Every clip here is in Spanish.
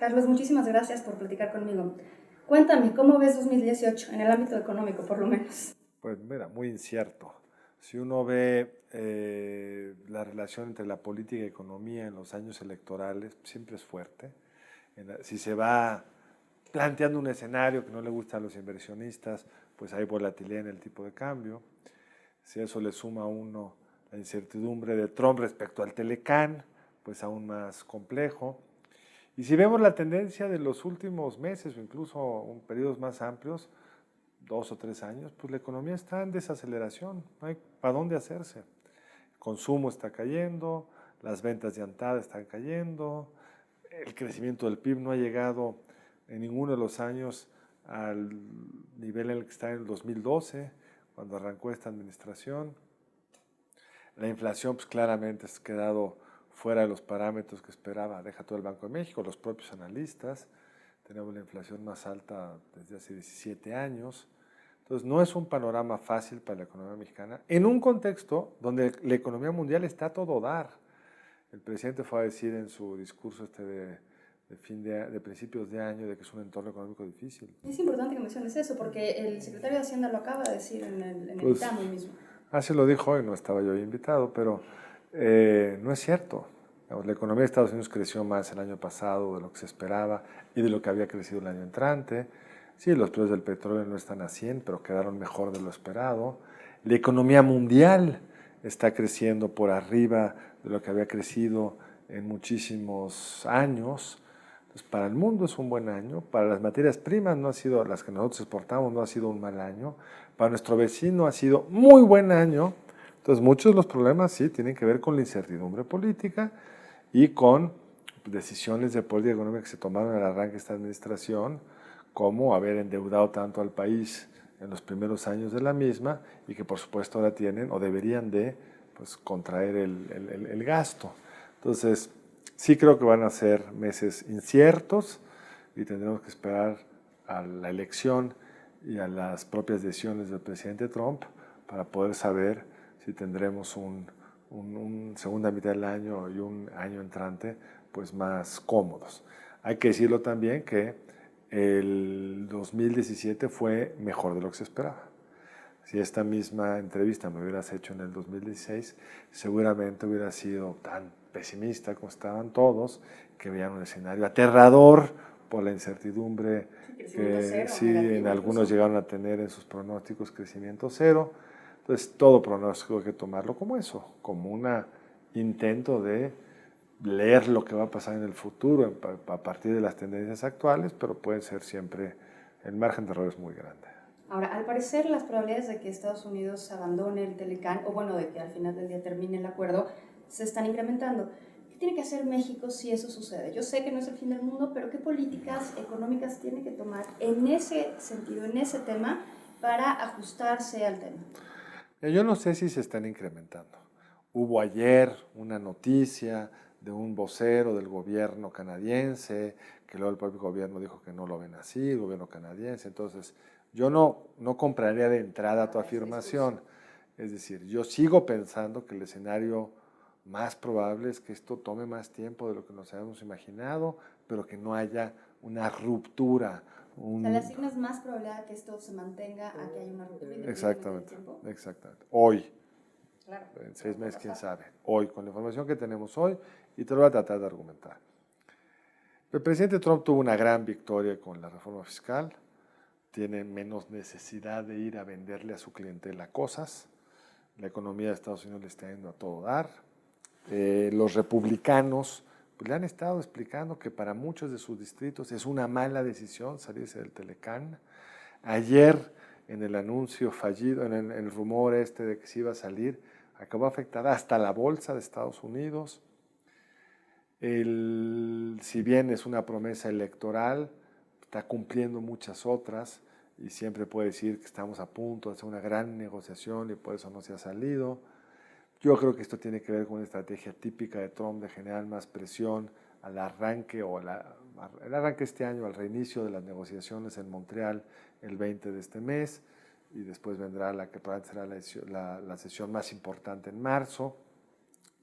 Carlos, muchísimas gracias por platicar conmigo. Cuéntame, ¿cómo ves 2018 en el ámbito económico, por lo menos? Pues mira, muy incierto. Si uno ve la relación entre la política y economía en los años electorales, siempre es fuerte. Si se va planteando un escenario que no le gusta a los inversionistas, pues hay volatilidad en el tipo de cambio. Si a eso le suma a uno la incertidumbre de Trump respecto al Telecán, pues aún más complejo. Y si vemos la tendencia de los últimos meses o incluso en periodos más amplios, 2 o 3 años, pues la economía está en desaceleración, no hay para dónde hacerse. El consumo está cayendo, las ventas de antada están cayendo, el crecimiento del PIB no ha llegado en ninguno de los años al nivel en el que está en el 2012, cuando arrancó esta administración. La inflación pues claramente ha quedado fuera de los parámetros que esperaba, deja todo el Banco de México, los propios analistas. Tenemos la inflación más alta desde hace 17 años. Entonces, no es un panorama fácil para la economía mexicana, en un contexto donde la economía mundial está a todo dar. El presidente fue a decir en su discurso de principios de año de que es un entorno económico difícil. Es importante que menciones eso, porque el secretario de Hacienda lo acaba de decir en el Pues, ITAM hoy mismo. así lo dijo hoy, no estaba yo invitado, pero no es cierto. La economía de Estados Unidos creció más el año pasado de lo que se esperaba y de lo que había crecido el año entrante. Sí, los precios del petróleo no están a 100, pero quedaron mejor de lo esperado. La economía mundial está creciendo por arriba de lo que había crecido en muchísimos años. Entonces, para el mundo es un buen año. Para las materias primas, no ha sido, las que nosotros exportamos, no ha sido un mal año. Para nuestro vecino ha sido muy buen año. Entonces, muchos de los problemas sí tienen que ver con la incertidumbre política y con decisiones de política económica que se tomaron al arranque de esta administración, como haber endeudado tanto al país en los primeros años de la misma y que por supuesto ahora tienen o deberían de pues, contraer el gasto. Entonces, sí creo que van a ser meses inciertos y tendremos que esperar a la elección y a las propias decisiones del presidente Trump para poder saber si tendremos un segunda mitad del año y un año entrante pues más cómodos. Hay que decirlo también que el 2017 fue mejor de lo que se esperaba. Si esta misma entrevista me hubieras hecho en el 2016, seguramente hubiera sido tan pesimista como estaban todos, que veían un escenario aterrador por la incertidumbre que sí en algunos llegaron a tener en sus pronósticos crecimiento cero. Entonces, todo pronóstico hay que tomarlo como eso, como un intento de leer lo que va a pasar en el futuro a partir de las tendencias actuales, pero puede ser siempre, el margen de error es muy grande. Ahora, al parecer, las probabilidades de que Estados Unidos abandone el Telecán, o bueno, de que al final del día termine el acuerdo, se están incrementando. ¿Qué tiene que hacer México si eso sucede? Yo sé que no es el fin del mundo, pero ¿qué políticas económicas tiene que tomar en ese sentido, en ese tema, para ajustarse al tema? Yo no sé si se están incrementando. Hubo ayer una noticia de un vocero del gobierno canadiense, que luego el propio gobierno dijo que no lo ven así, el gobierno canadiense. Entonces, yo no compraría de entrada tu afirmación. Es decir, yo sigo pensando que el escenario más probable es que esto tome más tiempo de lo que nos habíamos imaginado, pero que no haya una ruptura. O sea, le asignas más probabilidad a que esto se mantenga a que haya una ruptura independientemente del tiempo. Exactamente. Hoy. Claro. En 6 meses, quién sabe. Hoy, con la información que tenemos hoy, y te lo voy a tratar de argumentar. El presidente Trump tuvo una gran victoria con la reforma fiscal, tiene menos necesidad de ir a venderle a su clientela cosas, la economía de Estados Unidos le está yendo a todo dar, los republicanos pues, le han estado explicando que para muchos de sus distritos es una mala decisión salirse del Telecán. Ayer, en el anuncio fallido, en el rumor de que se iba a salir, acabó afectada hasta la bolsa de Estados Unidos. Si bien es una promesa electoral, está cumpliendo muchas otras y siempre puede decir que estamos a punto de hacer una gran negociación y por eso no se ha salido. Yo creo que esto tiene que ver con una estrategia típica de Trump de generar más presión al arranque el arranque este año, al reinicio de las negociaciones en Montreal el 20 de este mes y después vendrá la que probablemente será la sesión más importante en marzo,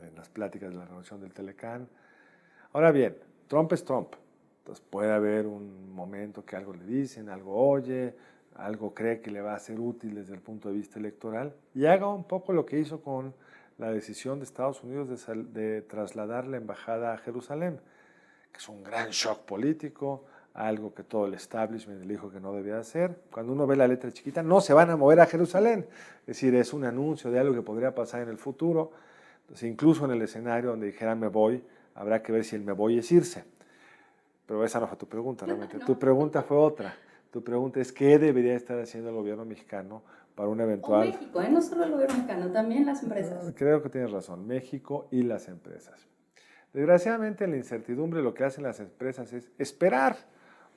en las pláticas de la renovación del Telecán. Ahora bien, Trump es Trump. Entonces puede haber un momento que algo le dicen, algo oye, algo cree que le va a ser útil desde el punto de vista electoral y haga un poco lo que hizo con la decisión de Estados Unidos de trasladar la embajada a Jerusalén, que es un gran shock político, algo que todo el establishment le dijo que no debía hacer. Cuando uno ve la letra chiquita, no se van a mover a Jerusalén, es decir, es un anuncio de algo que podría pasar en el futuro. Entonces, incluso en el escenario donde dijeran me voy, habrá que ver si el me voy es irse. Pero esa no fue tu pregunta, realmente. No. Tu pregunta fue otra. Tu pregunta es qué debería estar haciendo el gobierno mexicano para un eventual... O México, no solo el gobierno mexicano, también las empresas. Creo que tienes razón, México y las empresas. Desgraciadamente, en la incertidumbre lo que hacen las empresas es esperar,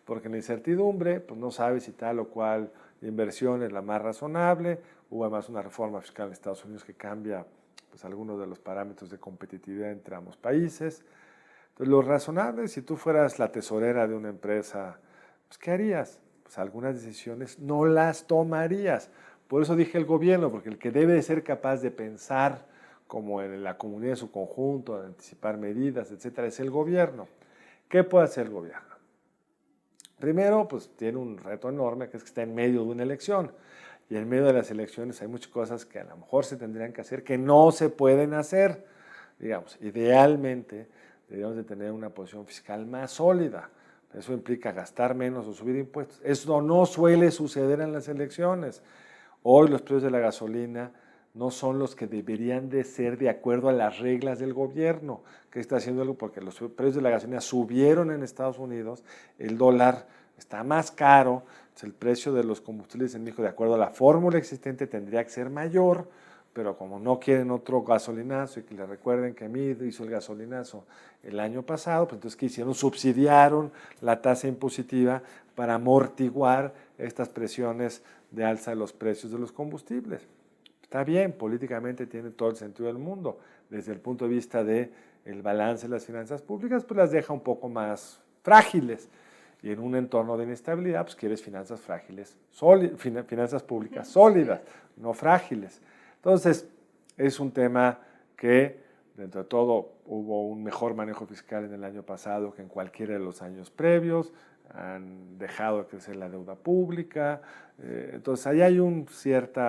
porque en la incertidumbre pues no sabes si tal o cual inversión es la más razonable. Hubo además una reforma fiscal en Estados Unidos que cambia pues, algunos de los parámetros de competitividad entre ambos países. Entonces, lo razonable, si tú fueras la tesorera de una empresa, pues, ¿qué harías? Pues algunas decisiones no las tomarías. Por eso dije el gobierno, porque el que debe de ser capaz de pensar como en la comunidad en su conjunto, de anticipar medidas, etcétera, es el gobierno. ¿Qué puede hacer el gobierno? Primero, pues tiene un reto enorme, que es que está en medio de una elección. Y en medio de las elecciones hay muchas cosas que a lo mejor se tendrían que hacer, que no se pueden hacer. Digamos, idealmente deberíamos de tener una posición fiscal más sólida. Eso implica gastar menos o subir impuestos. Eso no suele suceder en las elecciones. Hoy los precios de la gasolina no son los que deberían de ser de acuerdo a las reglas del gobierno, que está haciendo algo porque los precios de la gasolina subieron en Estados Unidos, el dólar está más caro, el precio de los combustibles en México, de acuerdo a la fórmula existente, tendría que ser mayor, pero como no quieren otro gasolinazo y que le recuerden que Mid hizo el gasolinazo el año pasado, pues entonces ¿qué hicieron? Subsidiaron la tasa impositiva para amortiguar estas presiones de alza de los precios de los combustibles. Está bien, políticamente tiene todo el sentido del mundo. Desde el punto de vista del balance de las finanzas públicas, pues las deja un poco más frágiles. Y en un entorno de inestabilidad, pues quieres finanzas frágiles, finanzas públicas sólidas, no frágiles. Entonces, es un tema que, dentro de todo, hubo un mejor manejo fiscal en el año pasado que en cualquiera de los años previos. Han dejado de crecer la deuda pública. Entonces, ahí hay un cierto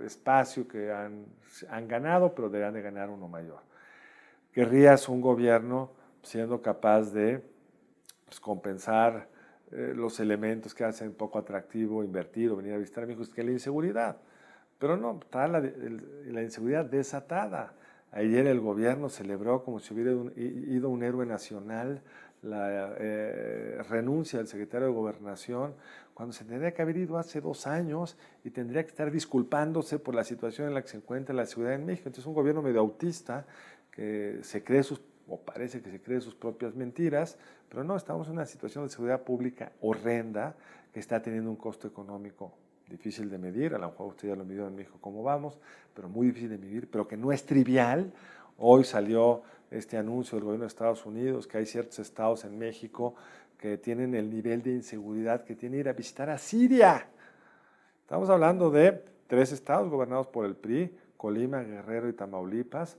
espacio que han ganado, pero deberán de ganar uno mayor. ¿Querrías un gobierno siendo capaz de pues, compensar los elementos que hacen poco atractivo invertir o venir a visitar a México? Es que la inseguridad. Pero no, está la inseguridad desatada. Ayer el gobierno celebró como si hubiera ido un héroe nacional la renuncia del secretario de Gobernación, cuando se tendría que haber ido hace 2 años y tendría que estar disculpándose por la situación en la que se encuentra la seguridad en México. Entonces, un gobierno medio autista que se cree o parece que se cree sus propias mentiras, pero no, estamos en una situación de seguridad pública horrenda que está teniendo un costo económico difícil de medir. A lo mejor usted ya lo midió en México cómo vamos, pero muy difícil de medir, pero que no es trivial. Hoy salió este anuncio del gobierno de Estados Unidos que hay ciertos estados en México que tienen el nivel de inseguridad que tiene ir a visitar a Siria. Estamos hablando de 3 estados gobernados por el PRI, Colima, Guerrero y Tamaulipas,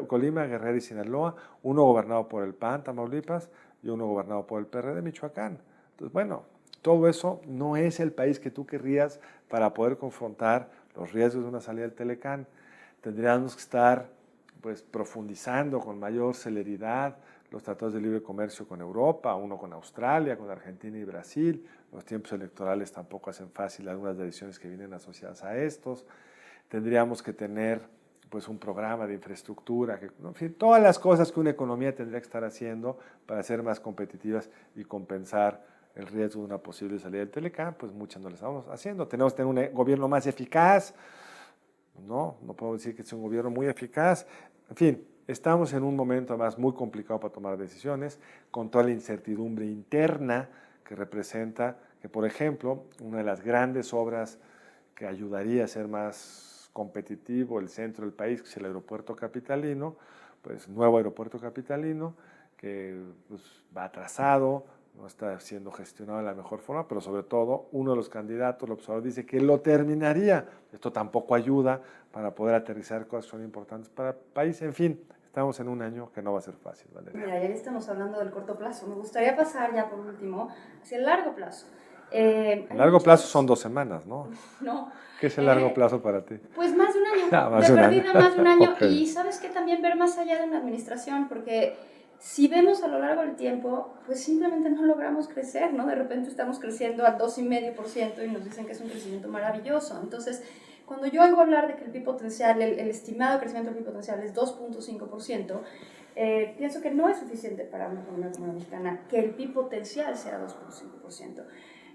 Colima, Guerrero y Sinaloa, uno gobernado por el PAN, Tamaulipas, y uno gobernado por el PRD, Michoacán. Entonces, bueno, todo eso no es el país que tú querrías para poder confrontar los riesgos de una salida del Telecán. Tendríamos que estar pues, profundizando con mayor celeridad los tratados de libre comercio con Europa, uno con Australia, con Argentina y Brasil. Los tiempos electorales tampoco hacen fácil algunas decisiones que vienen asociadas a estos. Tendríamos que tener pues, un programa de infraestructura, en fin, todas las cosas que una economía tendría que estar haciendo para ser más competitivas y compensar el riesgo de una posible salida del Telecán, pues muchas no lo estamos haciendo. Tenemos que tener un gobierno más eficaz. No puedo decir que es un gobierno muy eficaz. En fin, estamos en un momento además muy complicado para tomar decisiones, con toda la incertidumbre interna que representa que, por ejemplo, una de las grandes obras que ayudaría a ser más competitivo el centro del país, que es el aeropuerto capitalino, pues nuevo aeropuerto capitalino, que pues, va atrasado, no está siendo gestionado de la mejor forma, pero sobre todo uno de los candidatos, el observador, dice que lo terminaría. Esto tampoco ayuda para poder aterrizar cosas que son importantes para el país. En fin, Estamos en un año que no va a ser fácil, Valeria. Mira, ya estamos hablando del corto plazo. Me gustaría pasar ya por último hacia el largo plazo. El largo plazo son 2 semanas, ¿no? No. ¿Qué es el largo plazo para ti? Pues más de un año. Más De de un año. perdida más de un año. Ok. Y sabes que también ver más allá de una administración, porque si vemos a lo largo del tiempo, pues simplemente no logramos crecer, ¿no? De repente estamos creciendo al 2,5% y nos dicen que es un crecimiento maravilloso. Entonces, cuando yo oigo hablar de que el PIB potencial, el estimado crecimiento del PIB potencial es 2,5%, pienso que no es suficiente para una economía como la mexicana que el PIB potencial sea 2,5%.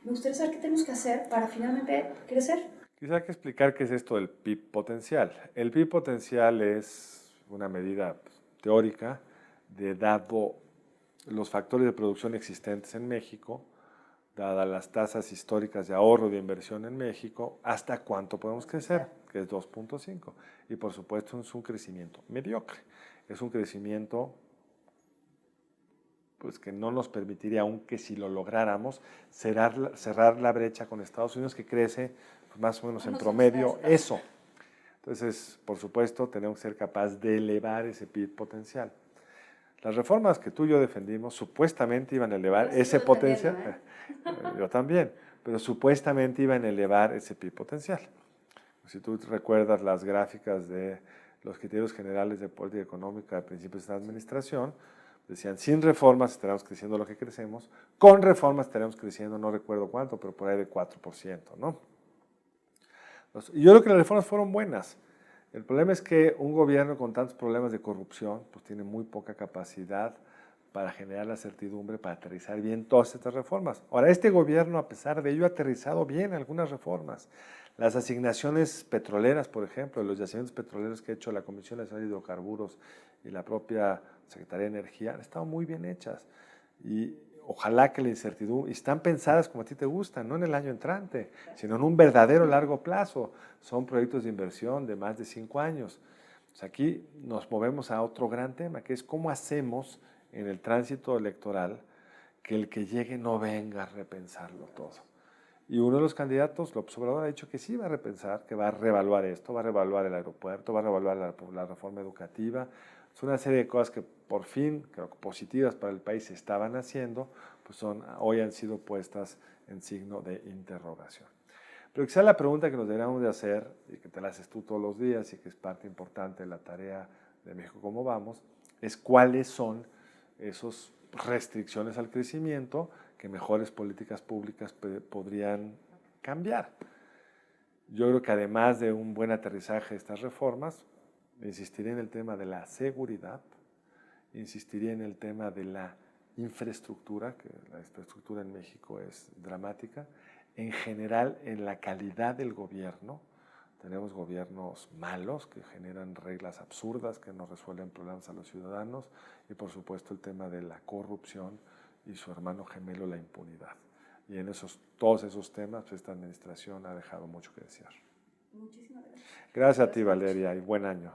Me gustaría saber qué tenemos que hacer para finalmente crecer. Quizá hay que explicar qué es esto del PIB potencial. El PIB potencial es una medida teórica de dado los factores de producción existentes en México, dadas las tasas históricas de ahorro de inversión en México, hasta cuánto podemos crecer, que es 2,5. Y por supuesto es un crecimiento mediocre. Es un crecimiento pues, que no nos permitiría, aunque si lo lográramos, cerrar la brecha con Estados Unidos, que crece pues, más o menos en promedio eso. Entonces, por supuesto, tenemos que ser capaces de elevar ese PIB potencial. Las reformas que tú y yo defendimos supuestamente iban a elevar ese potencial. Yo también, pero supuestamente iban a elevar ese PIB potencial. Si tú recuerdas las gráficas de los criterios generales de política económica a principios de esta administración, decían, sin reformas estaremos creciendo lo que crecemos, con reformas estaremos creciendo, no recuerdo cuánto, pero por ahí de 4%, ¿no? Y yo creo que las reformas fueron buenas. El problema es que un gobierno con tantos problemas de corrupción, pues tiene muy poca capacidad para generar la certidumbre, para aterrizar bien todas estas reformas. Ahora, este gobierno, a pesar de ello, ha aterrizado bien algunas reformas. Las asignaciones petroleras, por ejemplo, los yacimientos petroleros que ha hecho la Comisión Nacional de Hidrocarburos y la propia Secretaría de Energía, han estado muy bien hechas. Y ojalá que la incertidumbre, y están pensadas como a ti te gustan, no en el año entrante, sino en un verdadero largo plazo. Son proyectos de inversión de más de 5 años. Pues aquí nos movemos a otro gran tema, que es cómo hacemos en el tránsito electoral que el que llegue no venga a repensarlo todo. Y uno de los candidatos, López Obrador, ha dicho que sí va a repensar, que va a reevaluar esto, va a reevaluar el aeropuerto, va a reevaluar la reforma educativa. Es una serie de cosas que por fin, creo que positivas para el país, se estaban haciendo, pues hoy han sido puestas en signo de interrogación. Pero quizá la pregunta que nos deberíamos de hacer, y que te la haces tú todos los días y que es parte importante de la tarea de México Cómo Vamos, es cuáles son esas restricciones al crecimiento que mejores políticas públicas podrían cambiar. Yo creo que además de un buen aterrizaje de estas reformas, insistiría en el tema de la seguridad, insistiría en el tema de la infraestructura, que la infraestructura en México es dramática, en general en la calidad del gobierno. Tenemos gobiernos malos que generan reglas absurdas que no resuelven problemas a los ciudadanos y por supuesto el tema de la corrupción y su hermano gemelo, la impunidad. Y en todos esos temas esta administración ha dejado mucho que desear. Muchísimas gracias. Gracias a ti, Valeria, y buen año.